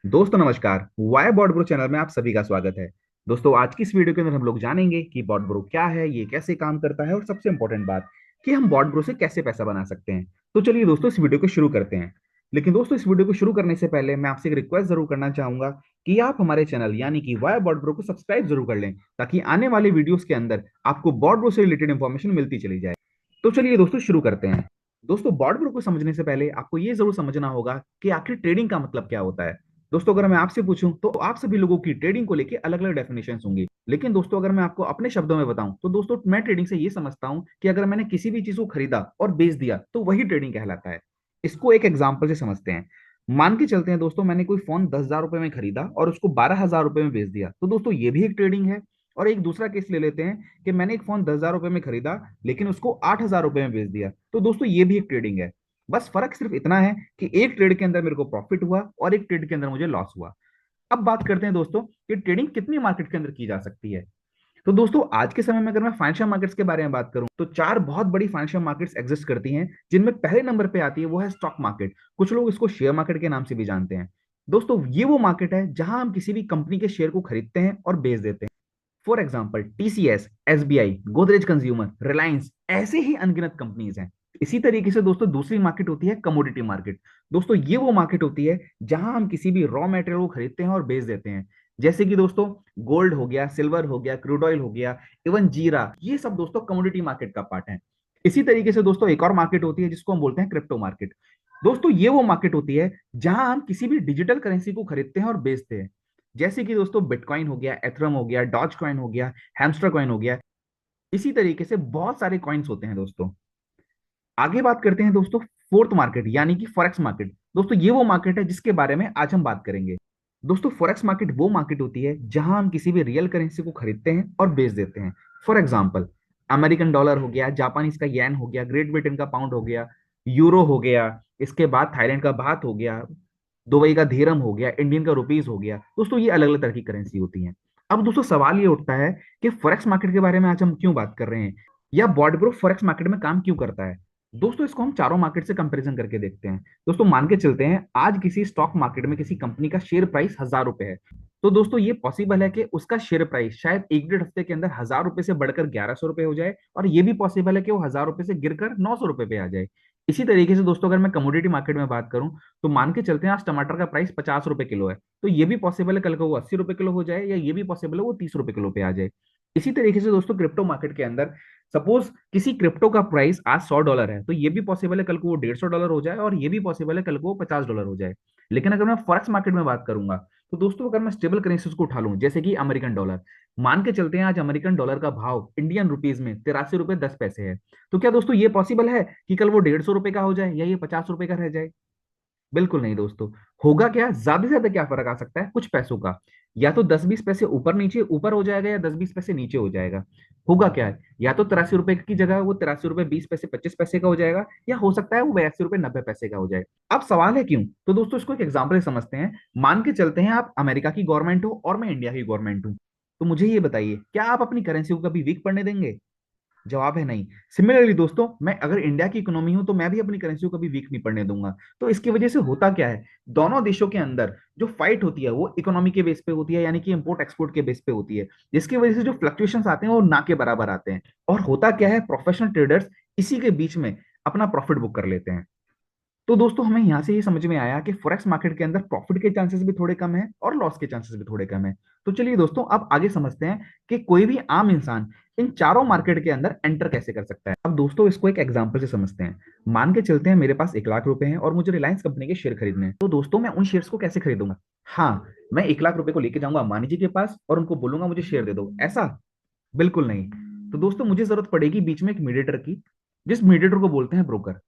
दोस्तों नमस्कार, Y bot bro channel में आप सभी का स्वागत है। दोस्तों आज की इस वीडियो के अंदर हम लोग जानेंगे कि बॉट ब्रो क्या है, ये कैसे काम करता है और सबसे इंपॉर्टेंट बात कि हम बॉट ब्रो से कैसे पैसा बना सकते हैं। तो चलिए दोस्तों इस वीडियो को शुरू करते हैं। लेकिन दोस्तों इस वीडियो को शुरू करने से पहले मैं आपसे एक रिक्वेस्ट जरूर करना चाहूंगा कि आप हमारे चैनल यानी कि वाई बॉट ब्रो को सब्सक्राइब जरूर कर लें, ताकि आने वाले वीडियोस के अंदर आपको बॉट ब्रो से रिलेटेड इंफॉर्मेशन मिलती चली जाए। तो चलिए दोस्तों शुरू करते हैं। दोस्तों बॉट ब्रो को समझने से पहले आपको ये जरूर समझना होगा कि आखिर ट्रेडिंग का मतलब क्या होता है। दोस्तों अगर मैं आपसे पूछूं तो आप सभी लोगों की ट्रेडिंग को लेके अलग अलग डेफिनेशंस होंगी, लेकिन दोस्तों अगर मैं आपको अपने शब्दों में बताऊं तो दोस्तों मैं ट्रेडिंग से ये समझता हूं कि अगर मैंने किसी भी चीज को खरीदा और बेच दिया तो वही ट्रेडिंग कहलाता है। इसको एक एग्जाम्पल से समझते हैं। मान के चलते हैं दोस्तों, मैंने कोई फोन 10,000 रुपए में खरीदा और उसको 12,000 रुपए में बेच दिया, तो दोस्तों ये भी एक ट्रेडिंग है। और एक दूसरा केस ले लेते हैं कि मैंने एक फोन 10,000 रुपए में खरीदा लेकिन उसको 8,000 रुपए में बेच दिया, तो दोस्तों ये भी एक ट्रेडिंग है। बस फर्क सिर्फ इतना है कि एक ट्रेड के अंदर मेरे को प्रॉफिट हुआ और एक ट्रेड के अंदर मुझे लॉस हुआ। अब बात करते हैं दोस्तों कि ट्रेडिंग कितनी मार्केट के अंदर की जा सकती है। तो दोस्तों आज के समय में अगर मैं फाइनेंशियल मार्केट्स के बारे में बात करूं तो चार बहुत बड़ी फाइनेंशियल मार्केट्स एग्जिस्ट करती हैं, जिनमें पहले नंबर पे आती है वो है स्टॉक मार्केट। कुछ लोग इसको शेयर मार्केट के नाम से भी जानते हैं। दोस्तों ये वो मार्केट है जहां हम किसी भी कंपनी के शेयर को खरीदते हैं और बेच देते हैं। For example TCS, SBI, Godrej consumer, Reliance, ऐसे ही अनगिनत कंपनीज हैं। इसी तरीके से दोस्तों दूसरी मार्केट होती है कमोडिटी मार्केट। दोस्तों ये वो मार्केट होती है जहां हम किसी भी रॉ मटेरियल को खरीदते हैं और बेच देते हैं। जैसे कि दोस्तों गोल्ड हो गया, सिल्वर हो गया, क्रूड ऑयल हो गया, इवन जीरा, ये सब दोस्तों कमोडिटी मार्केट का पार्ट है। इसी तरीके से दोस्तों एक और मार्केट होती है जिसको हम बोलते हैं क्रिप्टो मार्केट। दोस्तों ये वो मार्केट होती है जहां हम किसी भी डिजिटल करेंसी को खरीदते हैं और बेचते हैं। जैसे कि दोस्तों बिटकॉइन हो गया, एथरम हो गया, डॉज कॉइन हो गया, हैमस्टर कॉइन हो गया। इसी तरीके से बहुत सारे कॉइन्स होते हैं दोस्तों। आगे बात करते हैं दोस्तों फोर्थ मार्केट यानी कि फॉरेक्स मार्केट। दोस्तों ये वो मार्केट है जिसके बारे में आज हम बात करेंगे। दोस्तों फॉरेक्स मार्केट वो मार्केट होती है जहां हम किसी भी रियल करेंसी को खरीदते हैं और बेच देते हैं। फॉर एग्जाम्पल अमेरिकन डॉलर हो गया, जापानीज का येन हो गया, ग्रेट ब्रिटेन का पाउंड हो गया, यूरो हो गया, इसके बाद थाईलैंड का बात हो गया, दुबई का धीरम हो गया, इंडियन का रुपीज हो गया। दोस्तों ये अलग अलग तरह की करेंसी होती हैं। अब दोस्तों सवाल ये उठता है कि फॉरेक्स मार्केट के बारे में आज हम क्यों बात कर रहे हैं, या बॉट ब्रो फॉरेक्स मार्केट में काम क्यों करता है। दोस्तों इसको हम चारों मार्केट से कंपैरिजन करके देखते हैं। दोस्तों मान के चलते हैं आज किसी स्टॉक मार्केट में किसी कंपनी का शेयर प्राइस 1,000 रुपए है। तो दोस्तों ये पॉसिबल है कि उसका शेयर प्राइस शायद एक डेढ़ हफ्ते के अंदर 1,000 रुपए से बढ़कर 1,100 रुपए हो जाए, और ये भी पॉसिबल है कि वो 1,000 रुपए से गिरकर 900 रुपए पे आ जाए। इसी तरीके से दोस्तों अगर मैं कमोडिटी मार्केट में बात करूं तो मान के चलते हैं आज टमाटर का प्राइस 50 रुपए किलो है, तो ये भी पॉसिबल है कल को वो 80 रुपए किलो हो जाए, या ये भी पॉसिबल है वो 30 रुपए किलो पे आ जाए। इसी तरीके से दोस्तों क्रिप्टो मार्केट के अंदर सपोज किसी क्रिप्टो का प्राइस आज $100 है, तो ये भी पॉसिबल है कल को वो $150 हो जाए, और ये भी पॉसिबल है कल को वो $50 हो जाए। लेकिन अगर मैं फॉरेक्स मार्केट में बात करूंगा तो दोस्तों अगर मैं स्टेबल करेंसीज को उठा लूं जैसे कि अमेरिकन डॉलर, मान के चलते हैं आज अमेरिकन डॉलर का भाव इंडियन रुपीज में 83 रुपए 10 पैसे है, तो क्या दोस्तों ये पॉसिबल है कि कल वो 150 रुपए का हो जाए या ये 50 रुपए का रह जाए। बिल्कुल नहीं दोस्तों। होगा क्या, ज्यादा से ज्यादा क्या फर्क आ सकता है, कुछ पैसों का। या तो 10-20 पैसे ऊपर नीचे ऊपर हो जाएगा, या 10-20 पैसे नीचे हो जाएगा। होगा क्या है, या तो 83 रुपए की जगह वो 83 रुपए 20 पैसे 25 पैसे का हो जाएगा, या हो सकता है वो 82 रुपए 90 पैसे का हो जाए। अब सवाल है क्यों, तो दोस्तों इसको एक एग्जाम्पल से समझते हैं। मान के चलते हैं आप अमेरिका की गवर्नमेंट हो और मैं इंडिया की गवर्नमेंट हूँ, तो मुझे ये बताइए क्या आप अपनी करेंसी को कभी वीक पड़ने देंगे। जवाब है नहीं। सिमिलरली दोस्तों मैं अगर इंडिया की इकोनॉमी हूं तो मैं भी अपनी करेंसी को कभी वीक नहीं पड़ने दूंगा। तो इसकी वजह से होता क्या है, दोनों देशों के अंदर जो फाइट होती है वो इकोनॉमी के बेस पे होती है, यानी कि इंपोर्ट एक्सपोर्ट के बेस पे होती है, जिसकी वजह से जो फ्लक्चुएशंस आते हैं वो ना के बराबर आते हैं। और होता क्या है, प्रोफेशनल ट्रेडर्स इसी के बीच में अपना प्रॉफिट बुक कर लेते हैं। तो दोस्तों हमें यहां से ये समझ में आया कि फॉरेक्स मार्केट के अंदर प्रॉफिट के चांसेस भी थोड़े कम है और लॉस के चांसेस भी थोड़े कम है। तो चलिए दोस्तों अब आगे समझते हैं कि कोई भी आम इंसान इन चारों मार्केट के अंदर एंटर कैसे कर सकता है। अब दोस्तों इसको एक एग्जांपल से समझते हैं। मान के चलते हैं मेरे पास 1,00,000 रुपए हैं और मुझे रिलायंस कंपनी के शेयर खरीदने हैं, तो दोस्तों मैं उन शेयर्स को कैसे खरीदूंगा। हाँ, मैं 1,00,000 रुपए को लेके जाऊंगा अंबानी जी के पास और उनको बोलूंगा मुझे शेयर दे दो, ऐसा बिल्कुल नहीं। तो दोस्तों मुझे जरूरत पड़ेगी बीच में एक मीडिएटर की, जिस मीडिएटर को बोलते हैं ब्रोकर।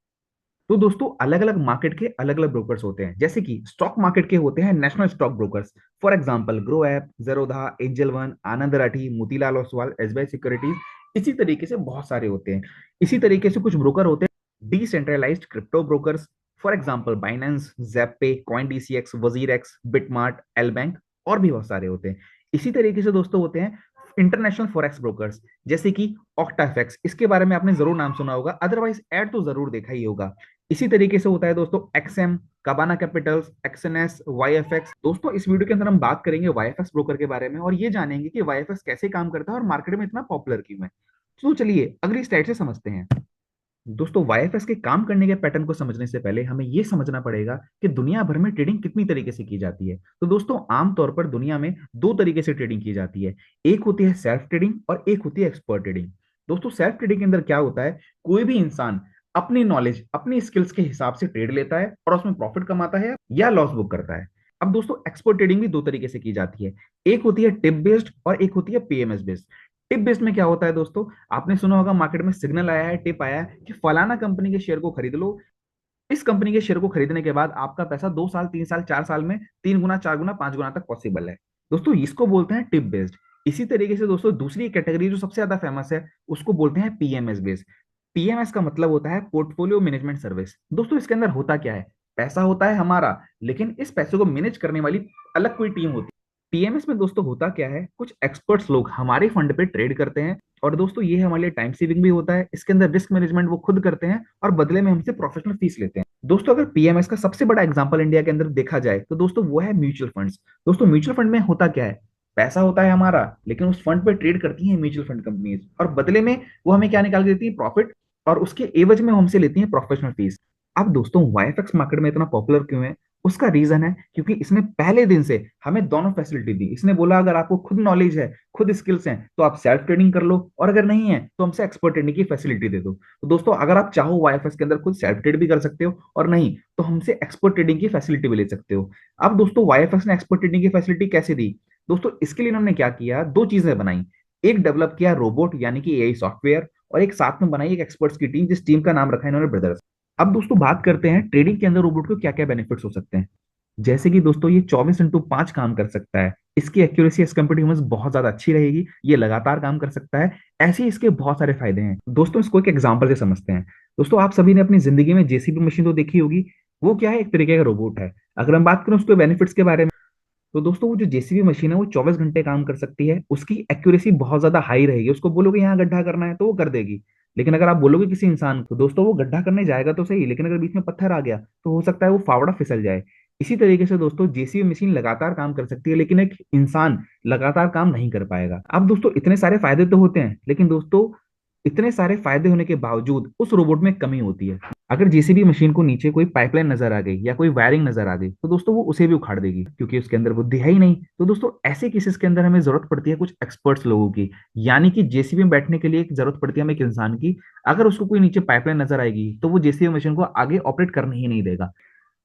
तो दोस्तों अलग अलग मार्केट के अलग अलग ब्रोकर्स होते हैं। जैसे कि स्टॉक मार्केट के होते हैं national stock brokers, for example grow app, Zerodha, angel one, Anand Rathi, Motilal Oswal, SBI securities. इसी तरीके से बहुत सारे होते हैं। इसी तरीके से कुछ ब्रोकर होते हैं decentralised crypto brokers, for example Binance, ZebPay, CoinDCX, WazirX, BitMart, LBank, और भी बहुत सारे होते हैं। इसी तरीके से दोस्तों होते हैं इंटरनेशनल फॉरेक्स ब्रोकर्स, जैसे कि ऑक्टाफेक्स, इसके बारे में आपने जरूर नाम सुना होगा, अदरवाइज ऐड तो जरूर देखा ही होगा। इसी तरीके से होता है दोस्तों एक्सएम, कबाना कैपिटल्स, एक्सएनएस, वाईएफएक्स। दोस्तों इस वीडियो के अंदर हम बात करेंगे वाईएफएक्स ब्रोकर के बारे में और ये जानेंगे कि वाईएफएक्स कैसे काम करता है और मार्केट में इतना पॉपुलर क्यों है। तो चलिए अगली स्लाइड से समझते हैं। दोस्तों वाईएफएस के काम करने के पैटर्न को समझने से पहले हमें यह समझना पड़ेगा कि दुनिया भर में ट्रेडिंग कितनी तरीके से की जाती है। तो दोस्तों आमतौर पर दुनिया में दो तरीके से ट्रेडिंग की जाती है। एक होती है सेल्फ ट्रेडिंग और एक होती है एक्सपर्ट ट्रेडिंग। दोस्तों सेल्फ ट्रेडिंग के अंदर क्या होता है, कोई भी इंसान अपनी नॉलेज अपनी स्किल्स के हिसाब से ट्रेड लेता है और उसमें प्रॉफिट कमाता है या लॉस बुक करता है। अब दोस्तों एक्सपर्ट ट्रेडिंग भी दो तरीके से की जाती है। एक होती है टिप बेस्ड और एक होती है पीएमएस बेस्ड। टिप बेस्ड में क्या होता है दोस्तों, आपने सुना होगा मार्केट में सिग्नल आया है, टिप आया है कि फलाना कंपनी के शेयर को खरीद लो। इस कंपनी के शेयर को खरीदने के बाद आपका पैसा 2 साल 3 साल 4 साल में 3 गुना 4 गुना 5 गुना तक पॉसिबल है। दोस्तों इसको बोलते हैं टिप बेस्ड। इसी तरीके से दोस्तों दूसरी कैटेगरी जो सबसे ज्यादा फेमस है उसको बोलते हैं पीएमएस बेस्ड। पीएमएस का मतलब होता है पोर्टफोलियो मैनेजमेंट सर्विस। दोस्तों इसके अंदर होता क्या है, पैसा होता है हमारा, लेकिन इस पैसे को मैनेज करने वाली अलग कोई टीम होती है। पीएमएस में दोस्तों होता क्या है, कुछ एक्सपर्ट्स लोग हमारे फंड पे ट्रेड करते हैं और दोस्तों ये हमारे लिए टाइम सेविंग भी होता है। इसके अंदर रिस्क मैनेजमेंट वो खुद करते हैं और बदले में हमसे प्रोफेशनल फीस लेते हैं। दोस्तों अगर पीएमएस का सबसे बड़ा एग्जांपल इंडिया के अंदर देखा जाए तो दोस्तों वो है म्यूचुअल फंड्स। दोस्तों म्यूचुअल फंड में होता क्या है, पैसा होता है हमारा, लेकिन उस फंड पे ट्रेड करती है म्यूचुअल फंड कंपनीज और बदले में वो हमें क्या निकाल के देती है, प्रॉफिट, और उसके एवज में हमसे लेती है प्रोफेशनल फीस। अब दोस्तों वाईएफएक्स मार्केट में इतना पॉपुलर क्यों है, उसका रीजन है क्योंकि इसने पहले दिन से हमें दोनों फैसिलिटी दी। इसने बोला अगर आपको खुद नॉलेज है, खुद स्किल्स हैं, तो आप सेल्फ ट्रेडिंग कर लो, और अगर नहीं है तो हमसे एक्सपर्ट ट्रेडिंग की फैसिलिटी दे दो। तो दोस्तों अगर आप चाहो वाईएफएस के अंदर खुद सेल्फ ट्रेड भी कर सकते हो और नहीं तो हमसे एक्सपर्ट ट्रेडिंग की फैसिलिटी भी ले सकते हो। अब दोस्तों वाईएफएस ने एक्सपर्ट ट्रेडिंग की फैसिलिटी कैसे दी, दोस्तों इसके लिए इन्होंने क्या किया, दो चीजें बनाई। एक डेवलप किया रोबोट यानी कि एआई सॉफ्टवेयर, और एक साथ में बनाई एक एक्सपर्ट्स की टीम जिस टीम का नाम रखा है इन्होंने ब्रदर्स। अब दोस्तों बात करते हैं ट्रेडिंग के अंदर रोबोट को क्या क्या बेनिफिट्स हो सकते हैं। जैसे कि दोस्तों ये 24x5 काम कर सकता है, इसकी accuracy as compared to humans बहुत ज्यादा अच्छी रहेगी, ये लगातार काम कर सकता है। ऐसे ही इसके बहुत सारे फायदे हैं। दोस्तों इसको एक एग्जांपल से समझते हैं। दोस्तों आप सभी ने अपनी जिंदगी में जेसीबी मशीन तो देखी होगी, वो क्या है, एक तरीके का रोबोट है। अगर हम बात करें उसके बेनिफिट्स के बारे में, तो दोस्तों वो जो जेसीबी मशीन है वो 24 घंटे काम कर सकती है, उसकी एक्यूरेसी बहुत ज्यादा हाई रहेगी। उसको बोलोगे यहाँ गड्ढा करना है तो वो कर देगी, लेकिन अगर आप बोलोगे किसी इंसान को, दोस्तों वो गड्ढा करने जाएगा तो सही, लेकिन अगर बीच में पत्थर आ गया तो हो सकता है वो फावड़ा फिसल जाए। इसी तरीके से दोस्तों जेसीबी मशीन लगातार काम कर सकती है, लेकिन एक इंसान लगातार काम नहीं कर पाएगा। अब दोस्तों इतने सारे फायदे तो होते हैं, लेकिन दोस्तों इतने सारे फायदे होने के बावजूद उस रोबोट में कमी होती है। अगर जेसीबी मशीन को नीचे कोई पाइपलाइन नजर आ गई या कोई वायरिंग नजर आ गई तो दोस्तों वो उसे भी उखाड़ देगी, क्योंकि उसके अंदर बुद्धि है ही नहीं। तो दोस्तों ऐसे केसेस के अंदर हमें जरूरत पड़ती है कुछ एक्सपर्ट्स लोगों की, यानी कि जेसीबी में बैठने के लिए एक जरूरत पड़ती है हमें एक इंसान की। अगर उसको कोई नीचे पाइपलाइन नजर आएगी तो वो जेसीबी मशीन को आगे ऑपरेट करने ही नहीं देगा।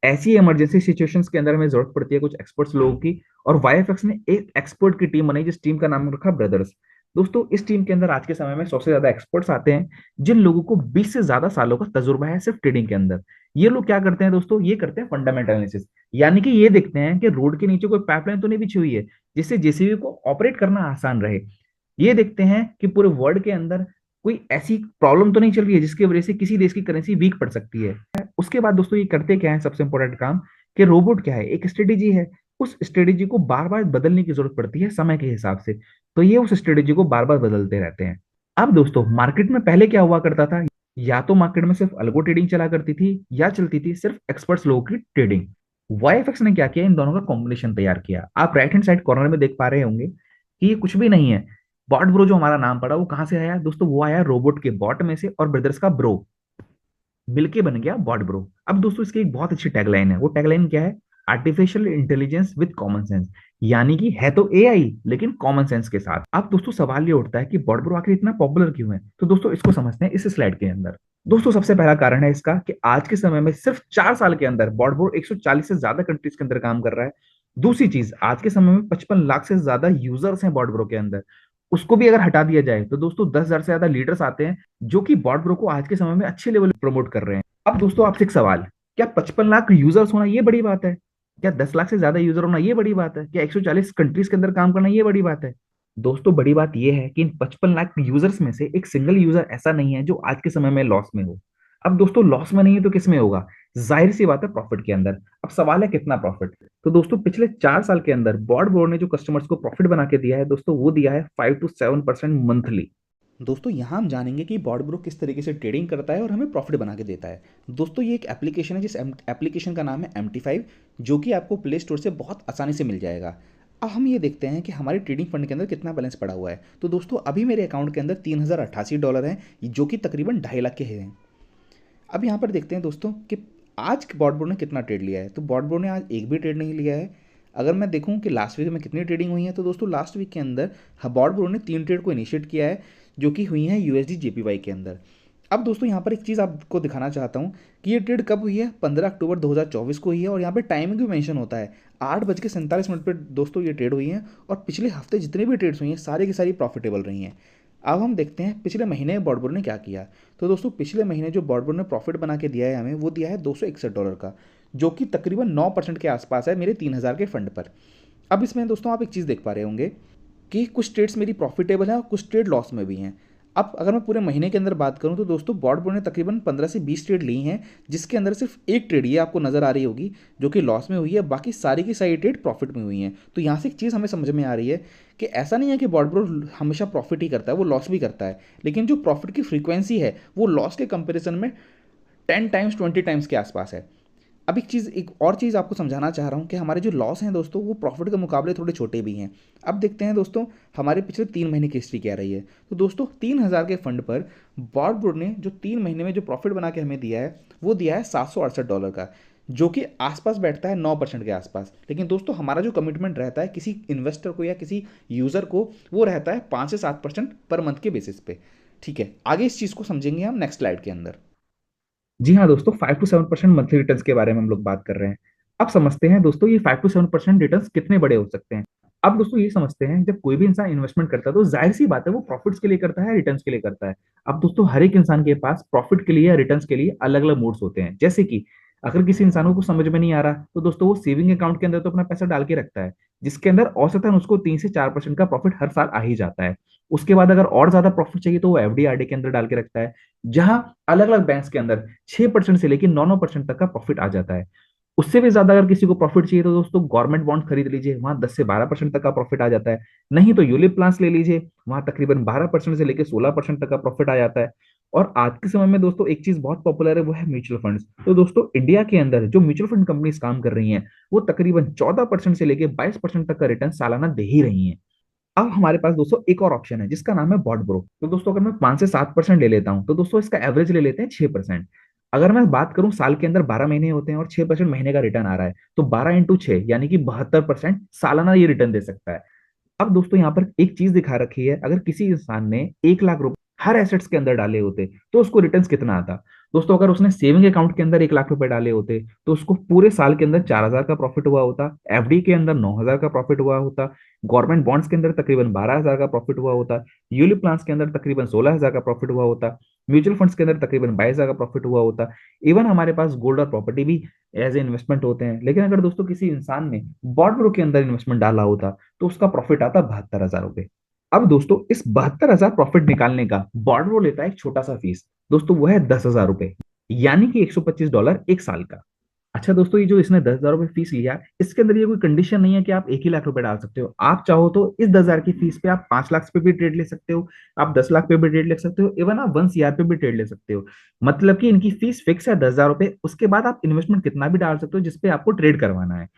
ऐसी इमरजेंसी सिचुएशंस के अंदर हमें जरूरत पड़ती है कुछ एक्सपर्ट्स लोगों की, और वाईएफएक्स ने एक एक्सपर्ट की टीम बनाई जिस टीम का नाम रखा ब्रदर्स। दोस्तों इस टीम के अंदर आज के समय में 100 से ज्यादा एक्सपर्ट्स आते हैं, जिन लोगों को 20 से ज्यादा सालों का तजुर्बा है सिर्फ ट्रेडिंग के अंदर। ये लोग क्या करते हैं दोस्तों, ये करते हैं फंडामेंटल एनालिसिस, यानी कि ये देखते हैं कि रोड के नीचे कोई पाइपलाइन तो नहीं बिछी हुई है जिससे जेसीबी को ऑपरेट करना आसान रहे। ये देखते हैं कि पूरे वर्ल्ड के अंदर कोई ऐसी प्रॉब्लम तो नहीं चल रही है जिसकी वजह से किसी देश की करेंसी वीक पड़ सकती है। उसके बाद दोस्तों ये करते क्या है, सबसे इंपॉर्टेंट काम, कि रोबोट क्या है, एक स्ट्रेटेजी है। उस स्ट्रेटेजी को बार बार बदलने की जरूरत पड़ती है समय के हिसाब से, तो ये उस स्ट्रेटेजी को बार बार बदलते रहते हैं। अब दोस्तों मार्केट में पहले क्या हुआ करता था, या तो मार्केट में सिर्फ अल्गो ट्रेडिंग चला करती थी या चलती थी सिर्फ एक्सपर्ट्स लोगों की ट्रेडिंग। वाईएफएक्स ने क्या किया, इन दोनों का कॉम्बिनेशन तैयार किया। आप राइट हैंड साइड कॉर्नर में देख पा रहे होंगे कि ये कुछ भी नहीं है। बॉट ब्रो जो हमारा नाम पड़ा वो कहां से आया दोस्तों, वो आया रोबोट के बॉट में से, और ब्रदर्स का ब्रो मिलके बन गया बॉट ब्रो। अब दोस्तों इसकी एक बहुत अच्छी टैगलाइन है, वो टैगलाइन क्या है, artificial intelligence with common sense, यानी कि है तो एआई लेकिन कॉमन सेंस के साथ। अब दोस्तों सवाल ये उठता है कि बॉट ब्रो आखिर इतना पॉपुलर क्यों है, तो दोस्तों इसको समझते हैं इस स्लाइड के अंदर। दोस्तों सबसे पहला कारण है इसका कि आज के समय में सिर्फ 4 साल के अंदर बॉट ब्रो 140 से ज्यादा कंट्रीज के अंदर काम कर रहा है। दूसरी चीज, आज के समय में 55 लाख से ज्यादा यूजर्स हैं बॉट ब्रो के अंदर। उसको भी अगर हटा दिया जाए तो दोस्तों 10,000 से ज्यादा लीडर्स आते हैं जो कि बॉट ब्रो को आज के समय में अच्छे लेवल प्रमोट कर रहे हैं। अब दोस्तों आपसे एक सवाल, क्या 55 लाख यूजर्स होना ये बड़ी बात है, क्या 10 लाख से ज्यादा यूजर होना ये बड़ी बात है, क्या 140 कंट्रीज के अंदर काम करना ये बड़ी बात है। दोस्तों बड़ी बात यह है कि इन 55 लाख यूजर्स में से एक सिंगल यूजर ऐसा नहीं है जो आज के समय में लॉस में हो। अब दोस्तों लॉस में नहीं है तो किस में होगा, जाहिर सी बात है प्रॉफिट के अंदर। अब सवाल है कितना प्रॉफिट, तो दोस्तों पिछले 4 साल के अंदर बॉट ब्रो ने जो कस्टमर्स को प्रॉफिट बना के दिया है दोस्तों, वो दिया है 5 to 7% मंथली। दोस्तों यहाँ हम जानेंगे कि बॉट ब्रो किस तरीके से ट्रेडिंग करता है और हमें प्रॉफिट बना के देता है। दोस्तों ये एक एप्लीकेशन है, जिस एप्लीकेशन का नाम है MT5, जो कि आपको प्ले स्टोर से बहुत आसानी से मिल जाएगा। अब हम ये देखते हैं कि हमारे ट्रेडिंग फंड के अंदर कितना बैलेंस पड़ा हुआ है। तो दोस्तों अभी मेरे अकाउंट के अंदर $3088 हैं, जो कि तकरीबन 2.5 लाख के हैं। अब यहाँ पर देखते हैं दोस्तों कि आज बॉट ब्रो ने कितना ट्रेड लिया है। तो बॉट ब्रो ने आज एक भी ट्रेड नहीं लिया है। अगर मैं देखूं कि लास्ट वीक में कितनी ट्रेडिंग हुई है, तो दोस्तों लास्ट वीक के अंदर बॉट ब्रो ने 3 ट्रेड को इनिशिएट किया है, जो कि हुई हैं USD JPY के अंदर। अब दोस्तों यहाँ पर एक चीज़ आपको दिखाना चाहता हूँ कि ये ट्रेड कब हुई है, 15 अक्टूबर 2024 को हुई है, और यहाँ पे टाइमिंग भी मेंशन होता है 8:47 पर दोस्तों ये ट्रेड हुई है। और पिछले हफ्ते जितने भी ट्रेड्स हुई हैं सारी की सारी प्रॉफिटेबल रही हैं। अब हम देखते हैं पिछले महीने बॉट ब्रो ने क्या किया। तो दोस्तों पिछले महीने जो बॉट ब्रो ने प्रॉफिट बना के दिया है हमें, वो दिया है $261 का, जो कि तकरीबन 9% के आसपास है मेरे 3000 के फंड पर। अब इसमें दोस्तों आप एक चीज़ देख पा रहे होंगे कि कुछ ट्रेड्स मेरी प्रॉफिटेबल हैं और कुछ ट्रेड लॉस में भी हैं। अब अगर मैं पूरे महीने के अंदर बात करूं, तो दोस्तों बॉट ब्रो ने तकरीबन 15 से 20 ट्रेड ली हैं, जिसके अंदर सिर्फ एक ट्रेड ये आपको नज़र आ रही होगी जो कि लॉस में हुई है, बाकी सारी की सारी ट्रेड प्रॉफिट में हुई हैं। तो यहाँ से एक चीज़ हमें समझ में आ रही है कि ऐसा नहीं है कि बॉट ब्रो हमेशा प्रॉफिट ही करता है, वो लॉस भी करता है, लेकिन जो प्रॉफिट की फ्रीक्वेंसी है वो लॉस के कंपेरिजन में 10 टाइम्स 20 टाइम्स के आसपास है। अब एक और चीज़ आपको समझाना चाह रहा हूँ कि हमारे जो लॉस हैं दोस्तों, वो प्रॉफिट के मुकाबले थोड़े छोटे भी हैं। अब देखते हैं दोस्तों हमारे पिछले 3 महीने की हिस्ट्री क्या रही है। तो दोस्तों 3000 के फंड पर बॉट ब्रो ने जो 3 महीने में जो प्रॉफिट बना के हमें दिया है, वो दिया है $768 का, जो कि आसपास बैठता है 9% के आसपास। लेकिन दोस्तों हमारा जो कमिटमेंट रहता है किसी इन्वेस्टर को या किसी यूज़र को, वो रहता है 5 से 7% पर मंथ के बेसिस पे। ठीक है, आगे इस चीज़ को समझेंगे हम नेक्स्ट स्लाइड के अंदर। जी हाँ दोस्तों, 5 to 7% मंथली रिटर्न्स के बारे में हम लोग बात कर रहे हैं। अब समझते हैं दोस्तों ये 5 to 7% रिटर्न्स कितने बड़े हो सकते हैं। अब दोस्तों ये समझते हैं, जब कोई भी इंसान इन्वेस्टमेंट करता है तो जाहिर सी बात है वो प्रॉफिट्स के लिए करता है, रिटर्न्स के लिए करता है। अब दोस्तों हर एक इंसान के पास प्रॉफिट के लिए या रिटर्न्स के लिए अलग अलग मोड्स होते हैं। जैसे कि अगर किसी इंसान को कुछ समझ में नहीं आ रहा, तो दोस्तों वो सेविंग अकाउंट के अंदर तो अपना पैसा डाल के रखता है, जिसके अंदर औसतन उसको 3 से 4% का प्रॉफिट हर साल आ ही जाता है। उसके बाद अगर और ज्यादा प्रॉफिट चाहिए तो वो FD RD के अंदर डाल के रखता है, जहां अलग अलग बैंक्स के अंदर 6% से लेकर 9% तक का प्रॉफिट आ जाता है। उससे भी ज्यादा अगर किसी को प्रॉफिट चाहिए तो दोस्तों गवर्नमेंट बॉन्ड खरीद लीजिए, वहां 10 से 12% तक का प्रॉफिट आ जाता है। नहीं तो यूलिप प्लान्स ले लीजिए, वहां तकरीबन 12% से लेकर 16% तक का प्रॉफिट आ जाता है। और आज के समय में दोस्तों एक चीज बहुत पॉपुलर है, वो है म्यूचुअल फंड्स। तो दोस्तों इंडिया के अंदर जो म्यूचुअल फंड कंपनीज काम कर रही हैं, वो तकरीबन 14% से लेकर 22% तक का रिटर्न सालाना दे ही रही हैं। अब हमारे पास दोस्तों एक और ऑप्शन है जिसका नाम है बॉट ब्रो। तो दोस्तों अगर मैं 5 से 7% ले लेता हूं, तो दोस्तों इसका एवरेज ले लेते हैं 6%। अगर मैं बात करूं, साल के अंदर 12 महीने होते हैं और 6% महीने का रिटर्न आ रहा है, तो 12 × 6 यानी कि 72% सालाना ये रिटर्न दे सकता है। अब दोस्तों यहाँ पर एक चीज दिखा रखी है, अगर किसी इंसान ने 1 लाख रुपए हर एसेट्स के अंदर डाले होते तो उसको रिटर्न्स कितना आता। दोस्तों अगर उसने सेविंग अकाउंट के अंदर 1 लाख रुपए डाले होते, तो उसको पूरे साल के अंदर 4,000 का प्रॉफिट हुआ होता, FD के अंदर 9,000 का प्रॉफिट हुआ होता, गवर्नमेंट बॉन्ड्स के अंदर तकरीबन 12,000 का प्रॉफिट हुआ होता, यूलिप प्लान्स के अंदर तकरीबन 16,000 का प्रॉफिट हुआ होता, म्यूचुअल फंड्स के अंदर तकरीबन 22,000 का प्रॉफिट हुआ होता। इवन हमारे पास गोल्ड और प्रॉपर्टी भी एज ए इन्वेस्टमेंट होते हैं। लेकिन अगर दोस्तों किसी इंसान ने बॉट ब्रो के अंदर इन्वेस्टमेंट डाला होता, तो उसका प्रॉफिट आता 72,000 रुपए। अब दोस्तों इस 72,000 प्रॉफिट निकालने का बॉट ब्रो लेता है एक छोटा सा फीस, दोस्तों वो है 10,000 रुपए, यानी कि $125 एक साल का। अच्छा दोस्तों, ये जो इसने 10,000 रुपए फीस लिया, इसके अंदर ये कोई कंडीशन नहीं है कि आप 1 ही लाख रुपए डाल सकते हो। आप चाहो तो इस 10,000 की फीस पे आप 5 लाख पे भी ट्रेड ले सकते हो, आप 10 लाख पे भी ट्रेड ले सकते हो, इवन आप 1 CR पे भी ट्रेड ले सकते हो। मतलब कि इनकी फीस फिक्स है 10,000 रुपए, उसके बाद आप इन्वेस्टमेंट कितना भी डाल सकते हो जिसपे आपको ट्रेड करवाना है।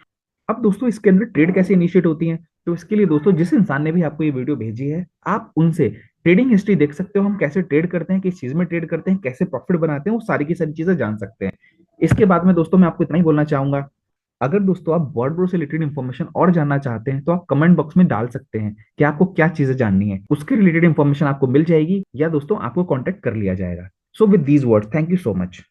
अब दोस्तों इसके अंदर ट्रेड कैसे इनिशिएट होती है, तो इसके लिए दोस्तों जिस इंसान ने भी आपको ये वीडियो भेजी है, आप उनसे ट्रेडिंग हिस्ट्री देख सकते हो, हम कैसे ट्रेड करते हैं, किस चीज में ट्रेड करते हैं, कैसे प्रॉफिट बनाते हैं, वो सारी की सारी चीजें जान सकते हैं। इसके बाद में दोस्तों मैं आपको इतना ही बोलना चाहूंगा, अगर दोस्तों आप बॉट ब्रो से रिलेटेड इन्फॉर्मेशन और जानना चाहते हैं, तो आप कमेंट बॉक्स में डाल सकते हैं कि आपको क्या चीजें जाननी है, उसके रिलेटेड इन्फॉर्मेशन आपको मिल जाएगी, या दोस्तों आपको कॉन्टेक्ट कर लिया जाएगा। So with these words, thank you so much.